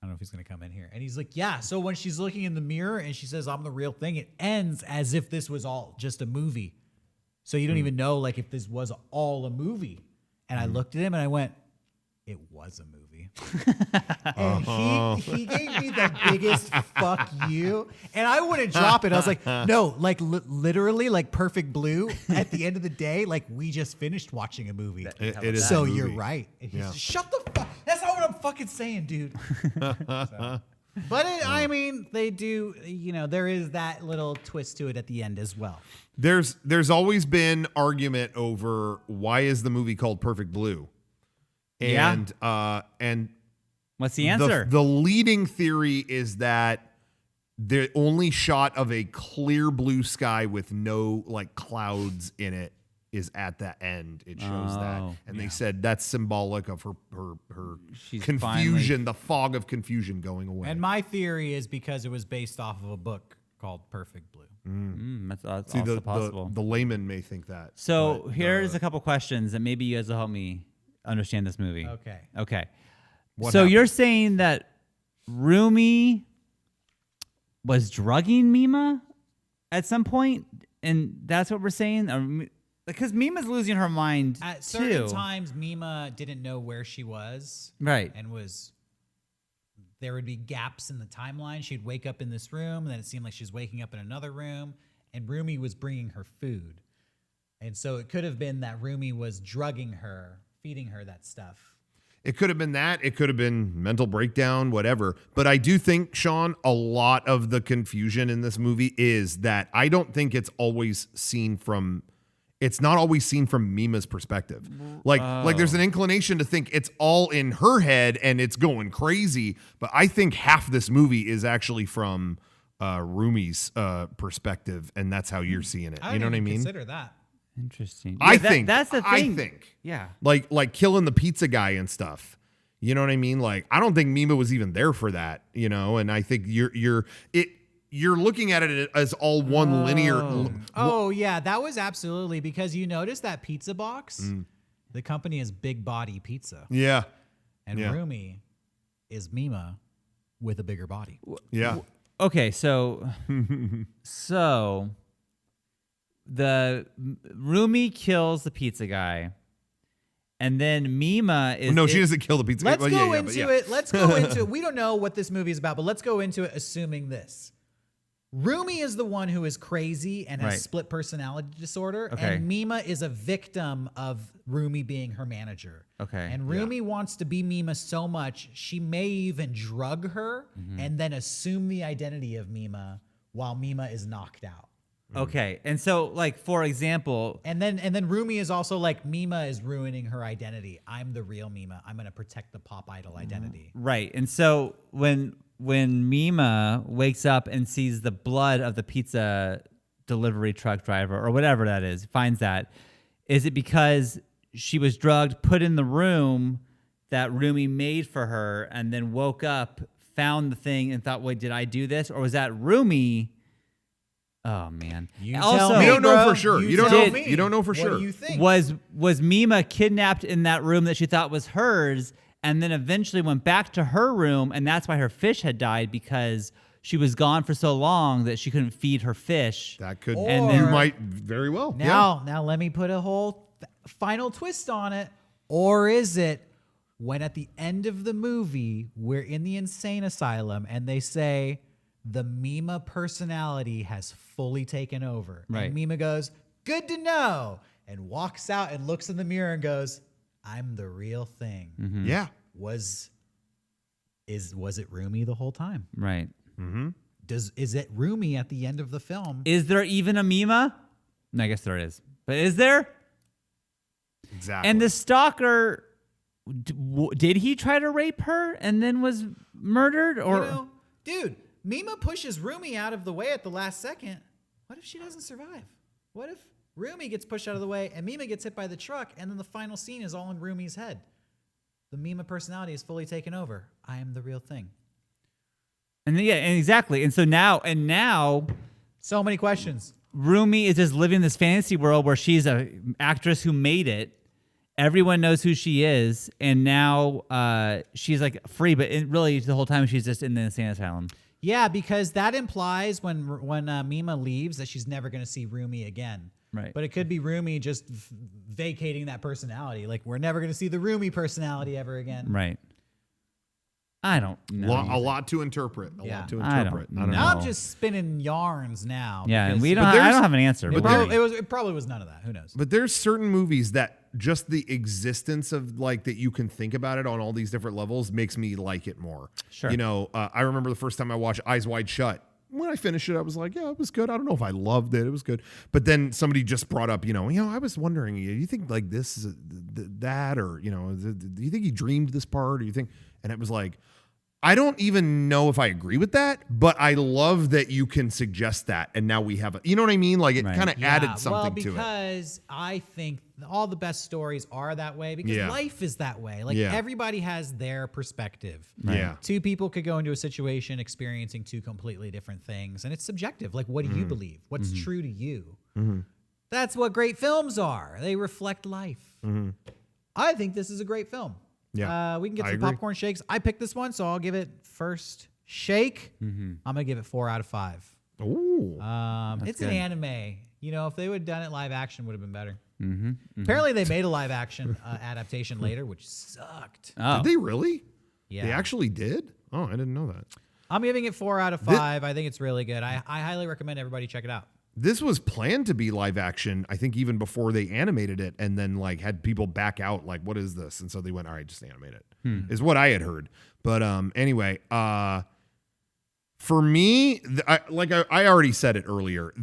C: I don't know if he's going to come in here. And he's like, yeah, so when she's looking in the mirror and she says, I'm the real thing, it ends as if this was all just a movie. So you don't even know like if this was all a movie. And I looked at him and I went, it was a movie. And he gave me the biggest fuck you. And I wouldn't drop it. I was like, no, like literally like Perfect Blue at the end of the day, like we just finished watching a movie.
A: It is
C: so
A: a movie.
C: you're right. And he's just, shut the fuck. That's not what I'm fucking saying, dude. But I mean, they do, there is that little twist to it at the end as well.
A: There's always been argument over why is the movie called Perfect Blue? And and
B: what's the answer?
A: The leading theory is that the only shot of a clear blue sky with no like clouds in it is at that end. It shows that. And they said that's symbolic of her
B: She's
A: confusion, the fog of confusion going away.
C: And my theory is because it was based off of a book called Perfect Blue.
B: That's
A: See,
B: also possible.
A: The layman may think that.
B: So here's a couple questions that maybe you guys will help me understand this movie. Okay.
A: What
B: so
A: happened?
B: you're saying that Rumi was drugging Mima at some point, and that's what we're saying? Because Mima's losing her mind
C: at certain times. Mima didn't know where she was,
B: right?
C: And there would be gaps in the timeline. She'd wake up in this room, and then it seemed like she was waking up in another room, and Rumi was bringing her food, and so it could have been that Rumi was drugging her, feeding her that stuff.
A: It could have been that. It could have been mental breakdown, whatever. But I do think, Sean, a lot of the confusion in this movie is that I don't think it's not always seen from Mima's perspective. Like there's an inclination to think it's all in her head and it's going crazy. But I think half this movie is actually from Rumi's perspective, and that's how you're seeing it. You know what I mean?
C: Consider that.
B: Interesting.
A: I think
B: that's the thing.
A: I think.
B: Yeah.
A: Like killing the pizza guy and stuff. You know what I mean? Like I don't think Mima was even there for that, and I think you're looking at it as all one linear.
C: Oh yeah, that was absolutely because you notice that pizza box. The company is Big Body Pizza.
A: Yeah.
C: And Rumi is Mima with a bigger body.
A: Yeah.
B: Okay, so the Rumi kills the pizza guy, and then Mima is.
A: No, she doesn't kill the pizza guy.
C: Let's go into it. Let's go into it. We don't know what this movie is about, but let's go into it assuming this. Rumi is the one who is crazy and has
B: Right.
C: split personality disorder,
B: Okay.
C: and Mima is a victim of Rumi being her manager.
B: Okay.
C: And Rumi wants to be Mima so much, she may even drug her and then assume the identity of Mima while Mima is knocked out.
B: Okay. And so, like, for example,
C: And then Rumi is also like, Mima is ruining her identity. I'm the real Mima. I'm going to protect the pop idol identity.
B: right. And so when Mima wakes up and sees the blood of the pizza delivery truck driver or whatever that is, finds that, is it because she was drugged, put in the room that Rumi made for her, and then woke up, found the thing, and thought, wait, did I do this? Or was that Rumi? Oh, man.
C: You
B: Also,
C: tell me,
A: We don't know
C: bro.
A: for sure. You don't
C: tell
A: know-
C: me.
A: you don't know for
C: What
A: sure.
C: do you think?
B: was Mima kidnapped in that room that she thought was hers, and then eventually went back to her room, and that's why her fish had died, because she was gone for so long that she couldn't feed her fish.
A: That could,
C: Or-
A: you might very well.
C: Now let me put a whole final twist on it. Or is it when at the end of the movie, we're in the insane asylum and they say the Mima personality has fully taken over.
B: Right.
C: And Mima goes, good to know. And walks out and looks in the mirror and goes, I'm the real thing.
A: Yeah.
C: Was it Rumi the whole time?
B: Right.
C: Is it Rumi at the end of the film?
B: Is there even a Mima? No, I guess there is. But is there?
A: Exactly.
B: And the stalker, did he try to rape her and then was murdered? Or
C: You know, dude, Mima pushes Rumi out of the way at the last second. What if she doesn't survive? What if Rumi gets pushed out of the way and Mima gets hit by the truck and then the final scene is all in Rumi's head? The Mima personality is fully taken over. I am the real thing.
B: and yeah, and exactly. And so now
C: So many questions.
B: Rumi is just living this fantasy world where she's a actress who made it. Everyone knows who she is, and now she's like free, but really the whole time she's just in the insane asylum.
C: Yeah, because that implies when Mima leaves that she's never going to see Rumi again.
B: Right.
C: But it could be Rumi just vacating that personality. Like, we're never going to see the Rumi personality ever again.
B: Right. I don't know.
A: A lot to interpret. A
C: Yeah.
A: lot to
B: I
A: interpret.
B: don't
C: Now
B: know.
C: I'm just spinning yarns now.
B: Yeah, and
C: because
B: we don't.
A: but
B: I
A: there's-
B: don't have an answer.
C: It,
B: but
C: it probably was none of that. Who knows?
A: But there's certain movies that just the existence of like that you can think about it on all these different levels makes me like it more.
B: Sure.
A: You know, I remember the first time I watched Eyes Wide Shut. When I finished it, I was like, yeah, it was good. I don't know if I loved it. It was good. But then somebody just brought up, I was wondering, you think like this is that, or, do you think he dreamed this part? Or you think, and it was like, I don't even know if I agree with that, but I love that you can suggest that. And now we have it. You know what I mean? Like it
B: Right.
A: kind of added something to it.
C: because I think all the best stories are that way because
A: Yeah.
C: life is that way. Like
A: Yeah.
C: everybody has their perspective.
A: Yeah.
C: Two people could go into a situation experiencing two completely different things, and it's subjective. Like, what do
A: Mm-hmm.
C: you believe? What's true to you? That's what great films are. They reflect life. I think this is a great film.
A: Mm-hmm. Yeah,
C: we can get
A: I
C: some
A: agree.
C: popcorn shakes. I picked this one, so I'll give it first shake. I'm gonna give it 4 out of 5.
A: Ooh.
C: It's
B: good.
C: an anime. If they would have done it live action, would have been better. Apparently, they made a live action adaptation later, which sucked.
B: oh,
A: Did they really?
C: Yeah,
A: They actually did? Oh, I didn't know that.
C: I'm giving it 4 out of 5. I think it's really good. I highly recommend everybody check it out.
A: This was planned to be live action, I think even before they animated it, and then like had people back out like, what is this? And so they went, all right, just animate it. Is what I had heard. But anyway, for me, I already said it earlier,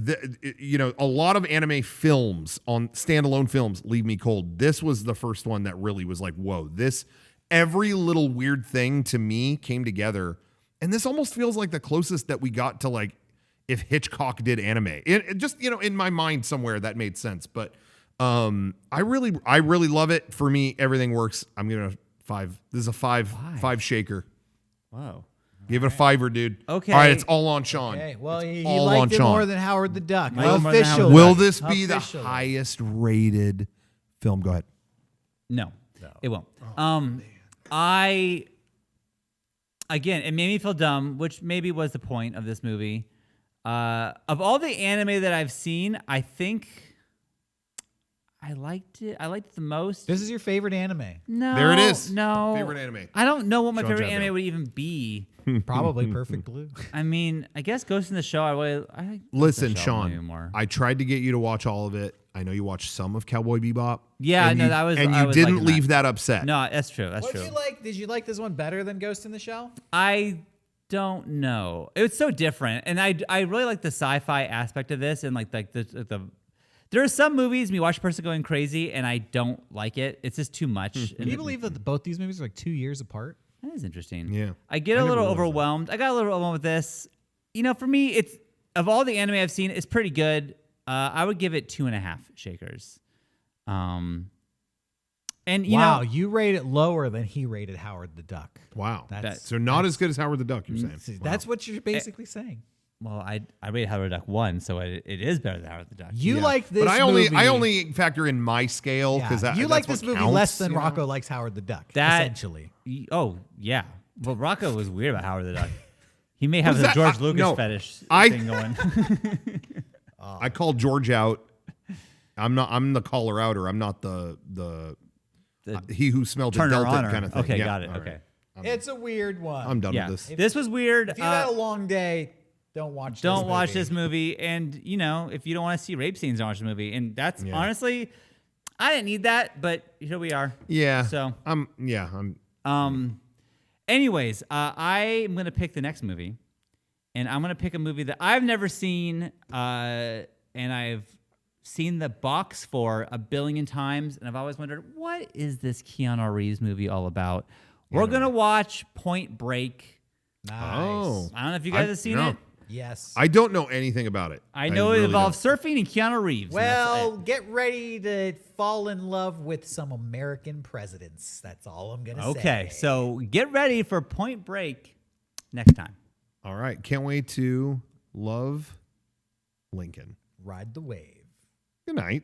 A: a lot of anime films on standalone films leave me cold. This was the first one that really was like, whoa, every little weird thing to me came together. And this almost feels like the closest that we got to like if Hitchcock did anime. It just, in my mind somewhere that made sense. But I really love it. For me, everything works. I'm giving it a 5. This is a 5 shaker.
B: wow.
A: Give it a 5er, dude.
B: Okay.
A: All right, it's all on Sean.
C: Okay, well,
A: It's
C: he
A: all on
C: liked it
A: Sean.
C: more than Howard the Duck.
B: More than Howard the
C: Officially.
B: Duck.
A: Will this be the
C: Officially.
A: highest rated film? Go ahead.
B: No, it won't.
A: Oh,
B: Again, it made me feel dumb, which maybe was the point of this movie. Of all the anime that I've seen, I think I liked it. I liked it the most.
C: This is your favorite anime.
B: No,
A: There it is.
B: No,
A: Favorite anime.
B: I don't know what my
A: Sean
B: favorite
A: Jabber.
B: anime would even be.
C: Probably Perfect Blue.
B: I mean, I guess Ghost in the Shell. I
A: Listen,
B: Ghost in the Shell maybe
A: Sean,
B: more.
A: I tried to get you to watch all of it. I know you watched some of Cowboy Bebop.
B: Yeah,
A: and
B: no,
A: you,
B: that was.
A: and
B: I
A: you
B: was
A: didn't
B: liking
A: leave that upset.
B: No, that's true. That's
C: What
B: true.
C: did you like? Did you like this one better than Ghost in the Shell?
B: I don't know. It was so different, and I really like the sci-fi aspect of this, and like the. There are some movies me watch a person going crazy, and I don't like it. It's just too much.
C: Can you believe that both these movies are like 2 years apart?
B: That is interesting.
A: Yeah.
B: I get a
A: never
B: little
A: realized that.
B: overwhelmed. I got a little overwhelmed with this. You know, for me, it's of all the anime I've seen, it's pretty good. I would give it 2.5 shakers. And you
C: Wow,
B: know,
C: you rate it lower than he rated Howard the Duck.
A: Wow.
C: That's-
A: So not as good as Howard the Duck, you're saying.
C: See, That's what you're basically saying.
B: well, I rated Howard the Duck 1, so it is better than Howard the Duck.
C: You
A: Yeah.
C: like this
A: But I
C: movie.
A: only factor in my scale because
C: you like this movie less than Rocco likes Howard the Duck, essentially.
B: Oh, yeah. Well, Rocco was weird about Howard the Duck. He may have
A: Was
B: the
A: that-
B: George Lucas
A: no,
B: fetish
A: I-
B: thing going.
A: I called George out. I'm the caller outer. I'm not the he who smelled a
B: Turner
A: Delta
B: honor.
A: kind of thing.
B: Okay,
A: Yeah,
B: got it.
A: all
B: Okay.
A: right.
C: It's a weird one.
A: I'm done
B: Yeah.
A: with this.
B: This was weird.
C: If you've had a long day, don't watch
B: This movie. And, you know, if you don't want to see rape scenes, don't watch the movie. And that's
A: Yeah.
B: honestly, I didn't need that, but here we are.
A: Yeah.
B: So,
A: I'm
B: anyways, I am going to pick the next movie. And I'm going to pick a movie that I've never seen. And I've seen the box for a billion times. And I've always wondered, what is this Keanu Reeves movie all about? We're going to watch Point Break.
C: Nice.
A: Oh.
B: I don't know if you guys have seen
A: no.
B: it.
C: Yes.
A: I don't know anything about it.
B: I know it
A: really
B: involves surfing and Keanu Reeves. and that's
C: Well,
B: it.
C: get ready to fall in love with some American presidents. That's all I'm going to say.
B: Okay, so get ready for Point Break next time.
A: All right. Can't wait to love Lincoln.
C: Ride the wave.
A: Good night.